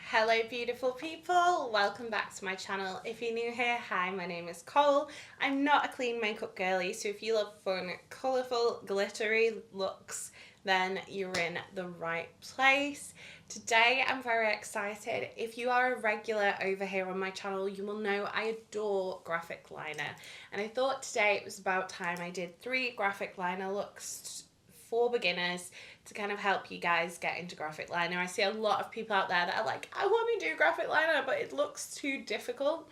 Hello beautiful people, welcome back to my channel. If you're new here, hi, my name is Cole. I'm not a clean makeup girly, so if you love fun, colourful, glittery looks, then you're in the right place. Today I'm very excited. If you are a regular over here on my channel, you will know I adore graphic liner. And I thought today it was about time I did 3 graphic liner looks for beginners to kind of help you guys get into graphic liner. I see a lot of people out there that are like, I want to do graphic liner, but it looks too difficult.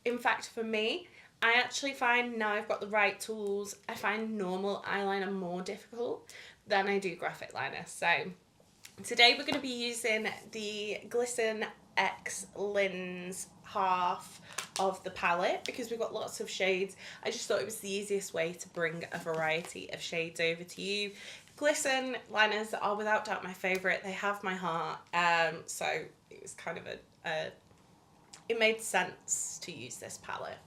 In fact, for me, I actually find now I've got the right tools, I find normal eyeliner more difficult than I do graphic liner. So today we're going to be using the Glisten X Lens half of the palette because we've got lots of shades. I just thought it was the easiest way to bring a variety of shades over to you. Glisten liners are without doubt my favourite. They have my heart, so it was kind of it made sense to use this palette.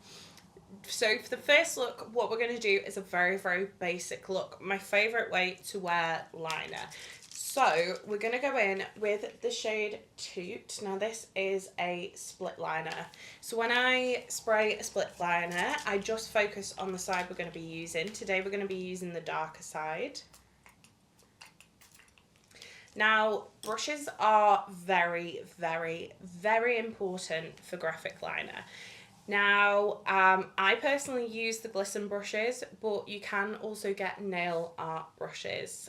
So for the first look, what we're going to do is a very, very basic look. My favourite way to wear liner. So we're going to go in with the shade Toot. Now this is a split liner. So when I spray a split liner, I just focus on the side we're going to be using. Today we're going to be using the darker side. Now, brushes are very, very, very important for graphic liner. Now, I personally use the Glisten brushes, but you can also get nail art brushes,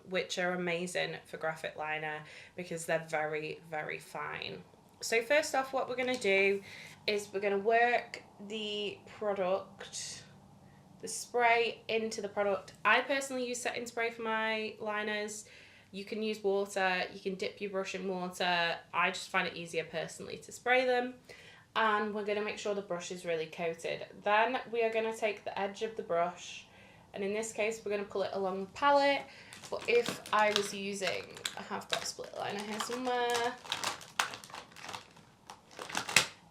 which are amazing for graphic liner because they're very, very fine. So first off, what we're going to do is we're going to work the product, the spray into the product. I personally use setting spray for my liners. You can use water, you can dip your brush in water. I just find it easier personally to spray them. And we're going to make sure the brush is really coated. Then we are going to take the edge of the brush, and in this case we're going to pull it along the palette. But if I was using, I have got a split liner here somewhere.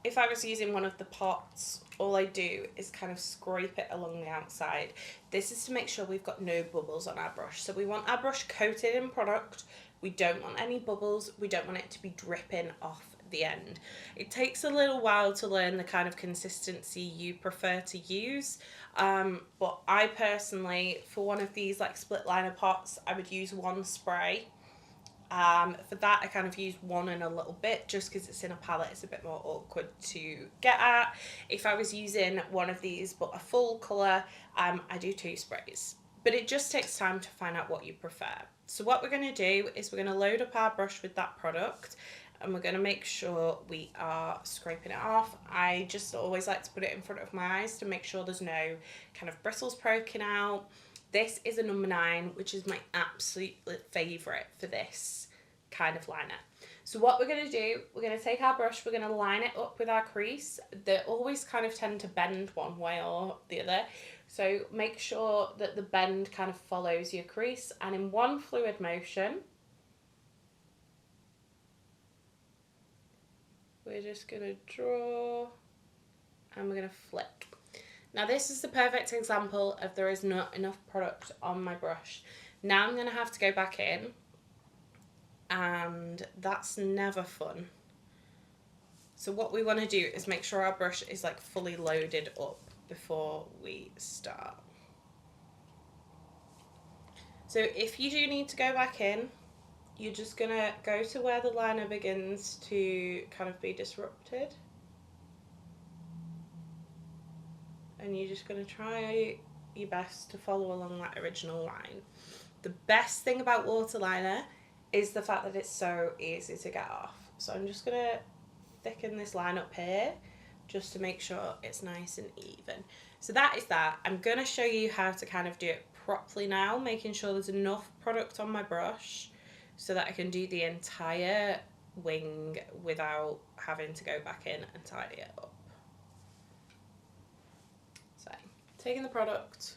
If I was using one of the pots, all I do is kind of scrape it along the outside. This is to make sure we've got no bubbles on our brush. So we want our brush coated in product. We don't want any bubbles. We don't want it to be dripping off the end. It takes a little while to learn the kind of consistency you prefer to use, but I personally, for one of these like split liner pots, I would use one spray. For that I kind of use one and a little bit just because it's in a palette, it's a bit more awkward to get at. If I was using one of these but a full colour, I do 2 sprays. But it just takes time to find out what you prefer. So what we're going to do is we're going to load up our brush with that product, and we're going to make sure we are scraping it off. I just always like to put it in front of my eyes to make sure there's no kind of bristles poking out. This is a number 9, which is my absolute favourite for this kind of liner. So what we're going to do, we're going to take our brush, we're going to line it up with our crease. They always kind of tend to bend one way or the other. So make sure that the bend kind of follows your crease, and in one fluid motion, we're just going to draw and we're going to flick. Now this is the perfect example of there is not enough product on my brush. Now I'm going to have to go back in, and that's never fun. So what we want to do is make sure our brush is like fully loaded up before we start. So if you do need to go back in, you're just going to go to where the liner begins to kind of be disrupted. And you're just going to try your best to follow along that original line. The best thing about waterliner is the fact that it's so easy to get off. So I'm just going to thicken this line up here just to make sure it's nice and even. So that is that. I'm going to show you how to kind of do it properly now, making sure there's enough product on my brush so that I can do the entire wing without having to go back in and tidy it up. So, taking the product,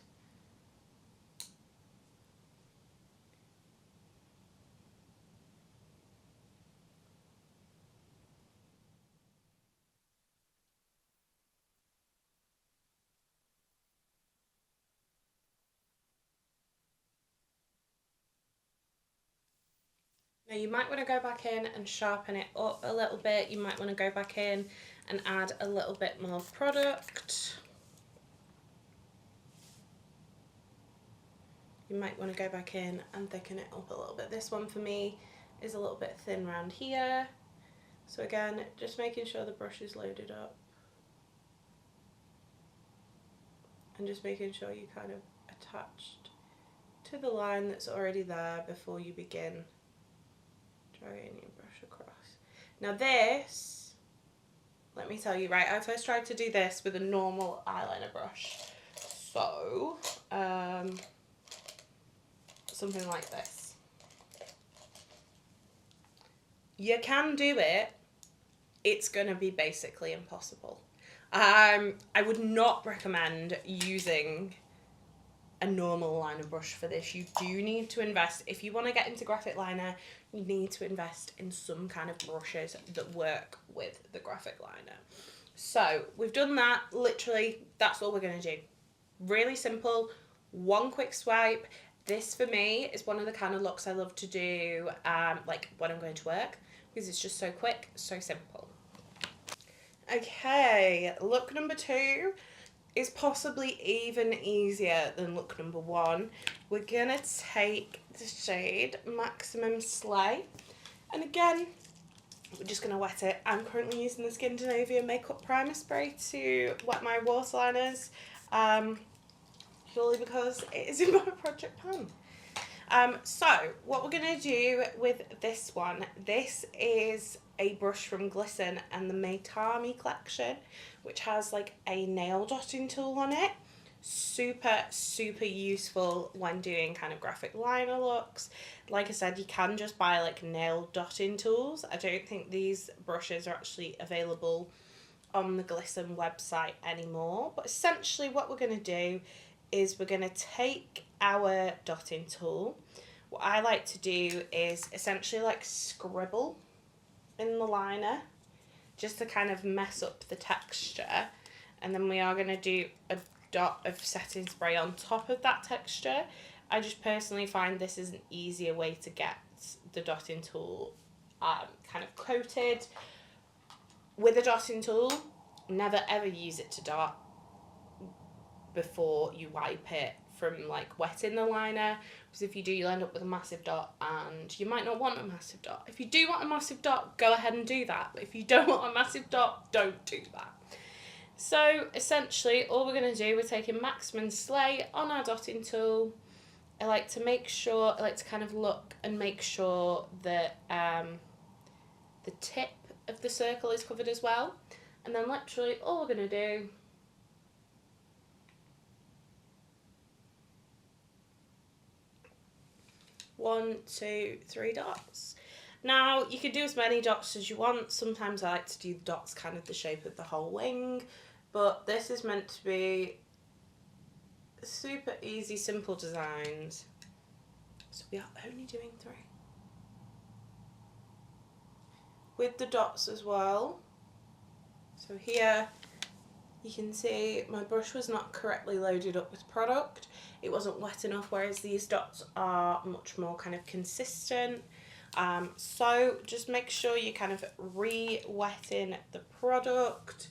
Now you might want to go back in and sharpen it up a little bit. You might want to go back in and add a little bit more product. You might want to go back in and thicken it up a little bit. This one for me is a little bit thin around here. So again, just making sure the brush is loaded up. And just making sure you kind of attached to the line that's already there before you begin dragging your brush across. Now this, let me tell you, right, I first tried to do this with a normal eyeliner brush. So, something like this. You can do it, it's going to be basically impossible. I would not recommend using a normal liner brush for this. You do need to invest, if you want to get into graphic liner, you need to invest in some kind of brushes that work with the graphic liner. So we've done that, literally that's all we're going to do. Really simple, one quick swipe. This for me is one of the kind of looks I love to do like when I'm going to work, because it's just so quick, so simple. Okay, look number 2 is possibly even easier than look number 1. We're gonna take the shade Maximum Slay, and again, we're just gonna wet it. I'm currently using the Skindinavia Makeup Primer Spray to wet my waterliners, purely because it is in my project pan. So what we're going to do with this one, this is a brush from Glisten and the Maitami collection, which has like a nail dotting tool on it. Super, super useful when doing kind of graphic liner looks. Like I said, you can just buy like nail dotting tools. I don't think these brushes are actually available on the Glisten website anymore. But essentially what we're going to do is we're going to take our dotting tool. What I like to do is essentially like scribble in the liner just to kind of mess up the texture, and then we are going to do a dot of setting spray on top of that texture. I just personally find this is an easier way to get the dotting tool kind of coated. With a dotting tool, never ever use it to dot before you wipe it from like wetting the liner, because if you do, you'll end up with a massive dot, and you might not want a massive dot. If you do want a massive dot, go ahead and do that, but if you don't want a massive dot, don't do that. So essentially all we're going to do, we're taking Maximum Slay on our dotting tool. I like to kind of look and make sure that the tip of the circle is covered as well, and then literally all we're going to do one, two, 3 dots. Now you can do as many dots as you want. Sometimes I like to do the dots kind of the shape of the whole wing, but this is meant to be super easy, simple designs. So we are only doing 3. With the dots as well. So here you can see my brush was not correctly loaded up with product. It wasn't wet enough, whereas these dots are much more kind of consistent. So just make sure you kind of re-wetting the product.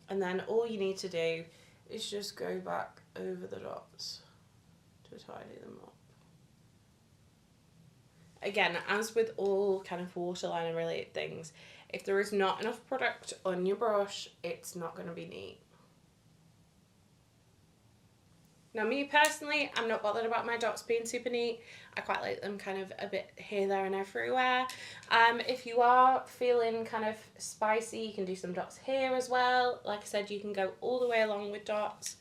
And then all you need to do is just go back over the dots to tidy them up. Again, as with all kind of waterliner related things, if there is not enough product on your brush, it's not going to be neat. Now me personally, I'm not bothered about my dots being super neat. I quite like them kind of a bit here, there and everywhere. If you are feeling kind of spicy, you can do some dots here as well. Like I said, you can go all the way along with dots,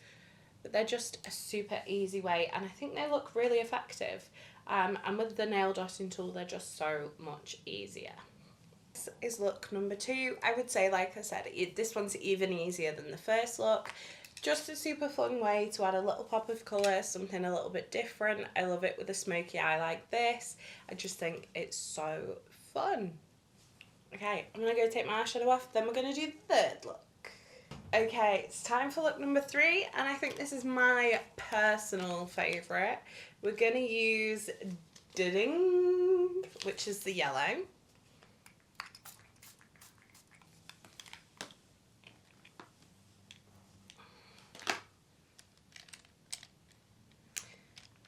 but they're just a super easy way, and I think they look really effective. And with the nail dotting tool, they're just so much easier. This is look number 2. I would say, like I said, this one's even easier than the first look. Just a super fun way to add a little pop of colour, something a little bit different. I love it with a smoky eye like this. I just think it's so fun. Okay, I'm going to go take my eyeshadow off, then we're going to do the third look. Okay, it's time for look number 3, and I think this is my personal favourite. We're going to use Ding, which is the yellow.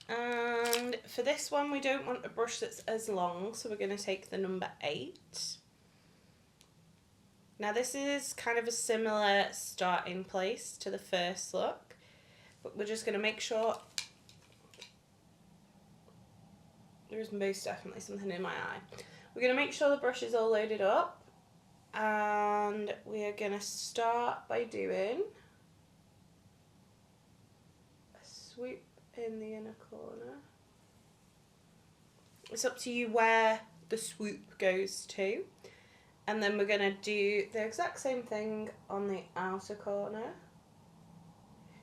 And for this one, we don't want a brush that's as long, so we're going to take the number 8. Now this is kind of a similar starting place to the first look, but we're just going to make sure there is most definitely something in my eye. We're going to make sure the brush is all loaded up, and we are going to start by doing a swoop in the inner corner. It's up to you where the swoop goes to. And then we're going to do the exact same thing on the outer corner.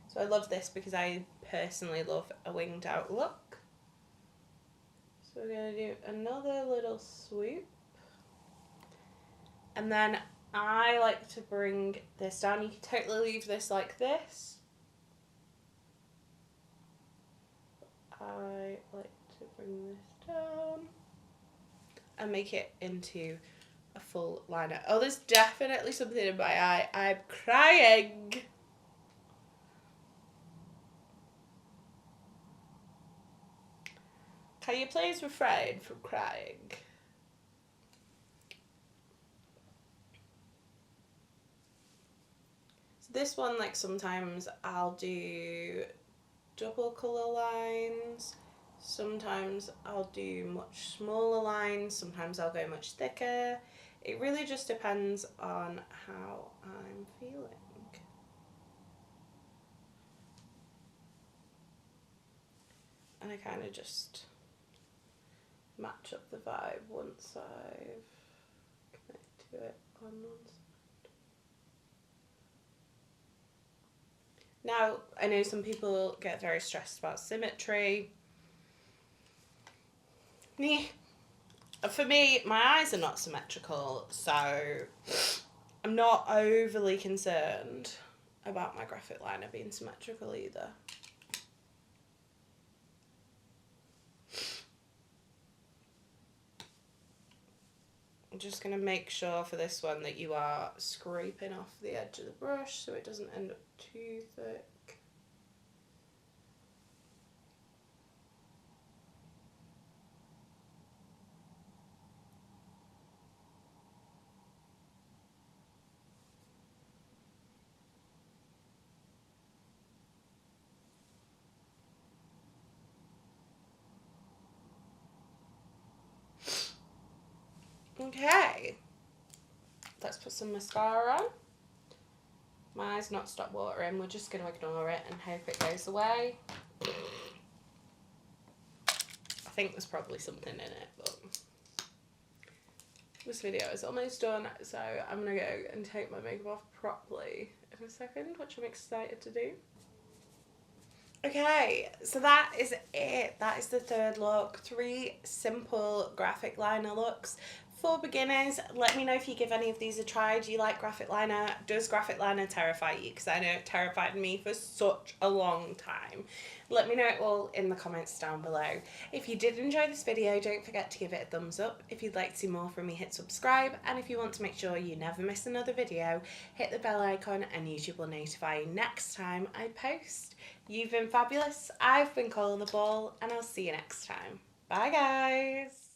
So I love this because I personally love a winged out look. So we're going to do another little swoop. And then I like to bring this down. You can totally leave this like this. I like to bring this down and make it into a full liner. Oh, there's definitely something in my eye. I'm crying. Can you please refrain from crying? So this one, like, sometimes I'll do double colour lines. Sometimes I'll do much smaller lines. Sometimes I'll go much thicker. It really just depends on how I'm feeling. And I kind of just match up the vibe once I've connected to it on one side. Now, I know some people get very stressed about symmetry. For me, my eyes are not symmetrical, so I'm not overly concerned about my graphic liner being symmetrical either. I'm just going to make sure for this one that you are scraping off the edge of the brush so it doesn't end up too thick. Okay, let's put some mascara on. My eyes not stop watering, we're just going to ignore it and hope it goes away. I think there's probably something in it, but this video is almost done, so I'm going to go and take my makeup off properly in a second, which I'm excited to do. Okay, so that is it. That is the third look. 3 simple graphic liner looks for beginners. Let me know if you give any of these a try. Do you like graphic liner? Does graphic liner terrify you? Because I know it terrified me for such a long time. Let me know it all in the comments down below. If you did enjoy this video, don't forget to give it a thumbs up. If you'd like to see more from me, hit subscribe. And if you want to make sure you never miss another video, hit the bell icon and YouTube will notify you next time I post. You've been fabulous. I've been Cole the Ball, and I'll see you next time. Bye, guys.